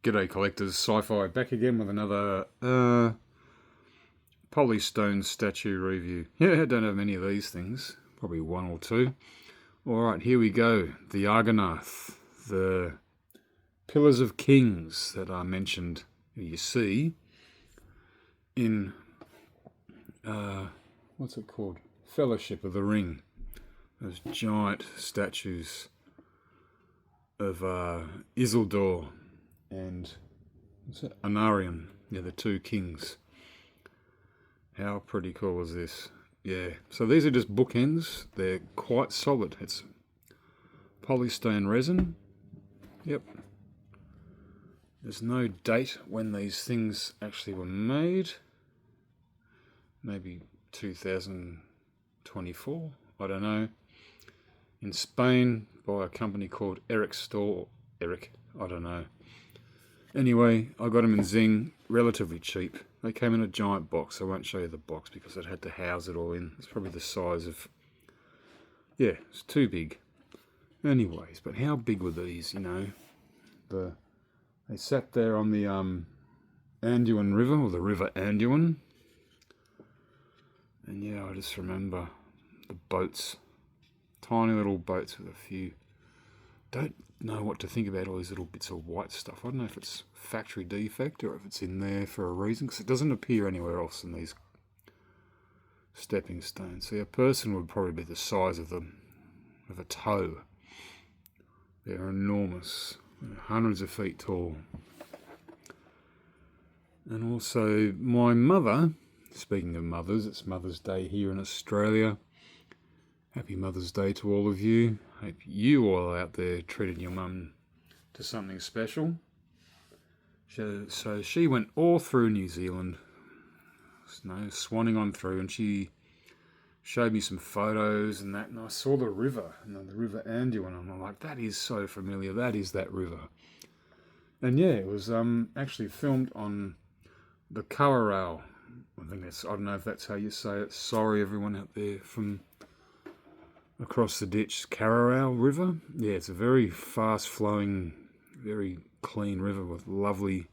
G'day collectors, Sci-Fi back again with another polystone statue review. Yeah, I don't have many of these things, probably one or two. Alright, here we go. The Argonath, the Pillars of Kings that are mentioned, you see, in, what's it called? Fellowship of the Ring. Those giant statues of Isildur and Anarion, yeah, the two kings. How pretty cool is this? Yeah, so these are just bookends. They're quite solid. It's polystone resin. Yep. There's no date when these things actually were made. Maybe 2024, I don't know. In Spain by a company called Eric Store. Eric, I don't know. Anyway, I got them in Zing, relatively cheap. They came in a giant box. I won't show you the box because I'd had to house it all in. It's probably the size of... yeah, it's too big. Anyways, but how big were these, you know? They sat there on the Anduin River, or the River Anduin. And yeah, I just remember the boats. Tiny little boats with a few... Don't know what to think about all these little bits of white stuff. I don't know if it's factory defect or if it's in there for a reason, because it doesn't appear anywhere else in these stepping stones. See, a person would probably be the size of a toe. They're enormous, hundreds of feet tall. And also my mother, speaking of mothers, it's Mother's Day here in Australia. Happy Mother's Day to all of you. Hope you all out there treated your mum to something special. So she went all through New Zealand, swanning on through, and she showed me some photos and that, and I saw the river, the River Anduin, and I'm like, that is so familiar, that is that river. And yeah, it was actually filmed on the Kawarau. I don't know if that's how you say it. Sorry everyone out there from across the ditch, Kawarau River. Yeah, it's a very fast-flowing, very clean river with lovely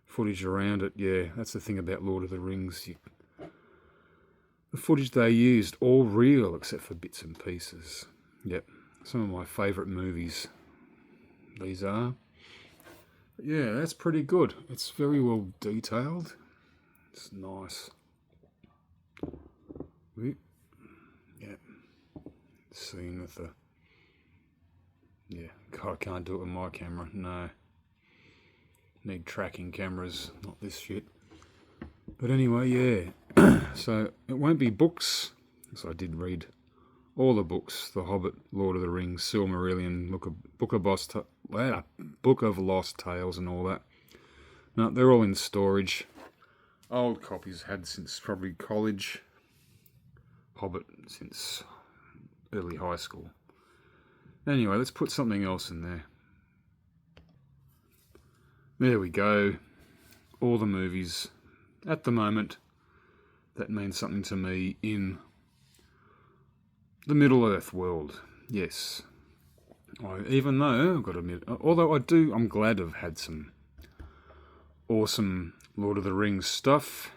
footage around it. Yeah, that's the thing about Lord of the Rings. The footage they used, all real except for bits and pieces. Yep, some of my favourite movies these are. But yeah, that's pretty good. It's very well detailed. It's nice. Yeah. Scene with the... yeah, God, I can't do it with my camera, no. Need tracking cameras, not this shit. But anyway, yeah. So, it won't be books. So I did read all the books. The Hobbit, Lord of the Rings, Silmarillion, Book of Lost Tales and all that. No, they're all in storage. Old copies had since probably college. Hobbit since early high school. Anyway, let's put something else in there. There we go. All the movies at the moment that mean something to me in the Middle-earth world. Yes. Even though, I've got to admit, although I'm glad I've had some awesome Lord of the Rings stuff.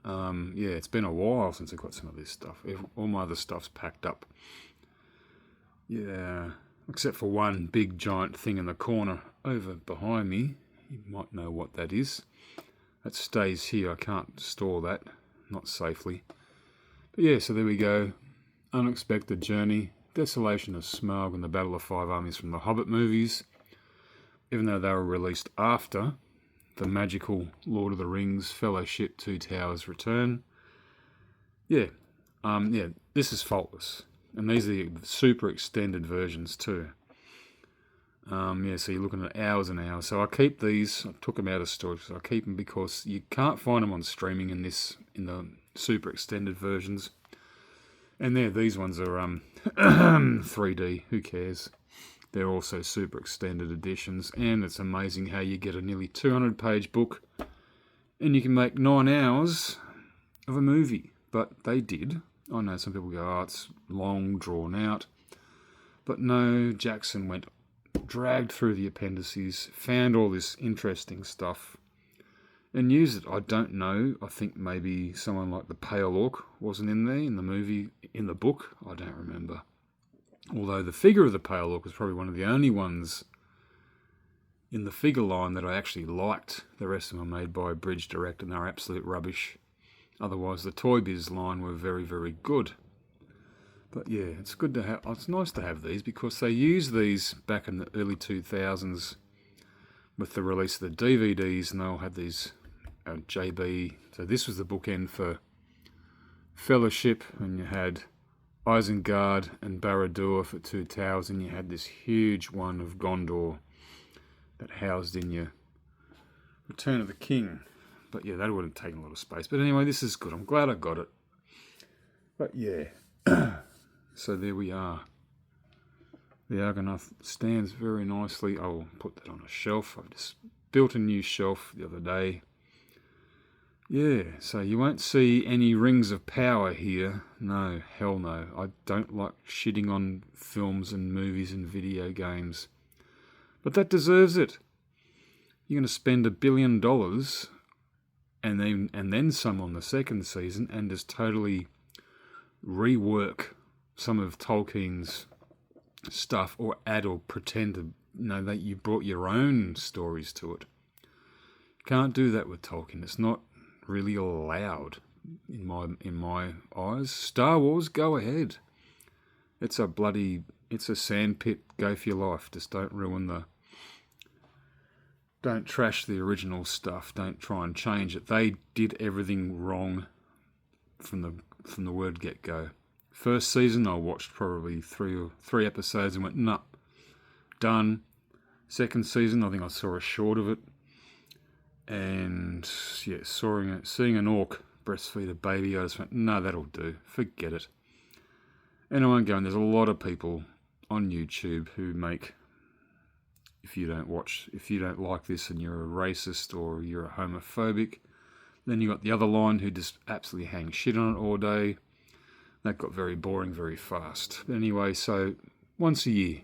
Yeah, it's been a while since I got some of this stuff. All my other stuff's packed up. Yeah, except for one big giant thing in the corner over behind me. You might know what that is. That stays here. I can't store that, not safely. But yeah, so there we go. Unexpected Journey, Desolation of Smaug, and the Battle of Five Armies from the Hobbit movies. Even though they were released after the magical Lord of the Rings, Fellowship, Two Towers Return. Yeah, yeah, this is faultless. And these are the super extended versions too. Yeah, so you're looking at hours and hours. So I keep these, I took them out of storage, so I keep them because you can't find them on streaming in the super extended versions. And there, these ones are 3D, who cares? They're also super extended editions, and it's amazing how you get a nearly 200-page book and you can make 9 hours of a movie. But they did. I know some people go, oh, it's long, drawn out. But no, Jackson went dragged through the appendices, found all this interesting stuff, and used it. I don't know. I think maybe someone like the Pale Orc wasn't in there in the movie, in the book. I don't remember. Although the figure of the Pale Orc was probably one of the only ones in the figure line that I actually liked. The rest of them were made by Bridge Direct and they're absolute rubbish. Otherwise, the Toy Biz line were very, very good. But yeah, it's good to have. It's nice to have these because they used these back in the early 2000s with the release of the DVDs, and they all had these JB. So this was the bookend for Fellowship, and you had Isengard and Barad-dûr for Two Towers, and you had this huge one of Gondor that housed in your Return of the King. But yeah, that would have taken a lot of space. But anyway, this is good. I'm glad I got it. But yeah. So there we are. The Argonath stands very nicely. I will put that on a shelf. I've just built a new shelf the other day. Yeah, so you won't see any rings of power here. No, hell no. I don't like shitting on films and movies and video games. But that deserves it. You're going to spend $1 billion and then some on the second season and just totally rework some of Tolkien's stuff or add or pretend to that you brought your own stories to it. Can't do that with Tolkien. It's not really allowed in my eyes. Star Wars, go ahead. It's a sandpit. Go for your life. Just don't trash the original stuff. Don't try and change it. They did everything wrong from the word get-go. First season, I watched probably three episodes and went, nah, done. Second season, I think I saw a short of it. And yeah, seeing an orc breastfeed a baby, I just went, no, that'll do. Forget it. And I won't go, and there's a lot of people on YouTube who make, if you don't like this and you're a racist or you're a homophobic, then you got the other line who just absolutely hang shit on it all day. That got very boring very fast. But anyway, so once a year,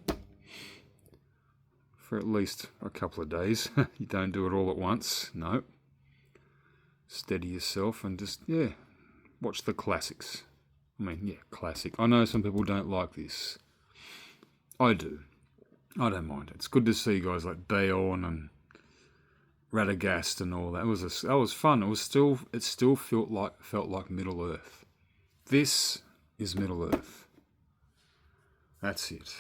for at least a couple of days. You don't do it all at once. No. Steady yourself and just, watch the classics. I mean, classic. I know some people don't like this. I do. I don't mind it. It's good to see guys like Beorn and Radagast and all that. That was fun. It still felt like Middle Earth. This is Middle Earth. That's it.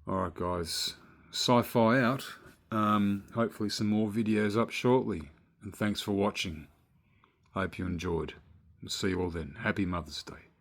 Alright guys, sci-fi out. Hopefully some more videos up shortly. And thanks for watching. Hope you enjoyed. And see you all then. Happy Mother's Day.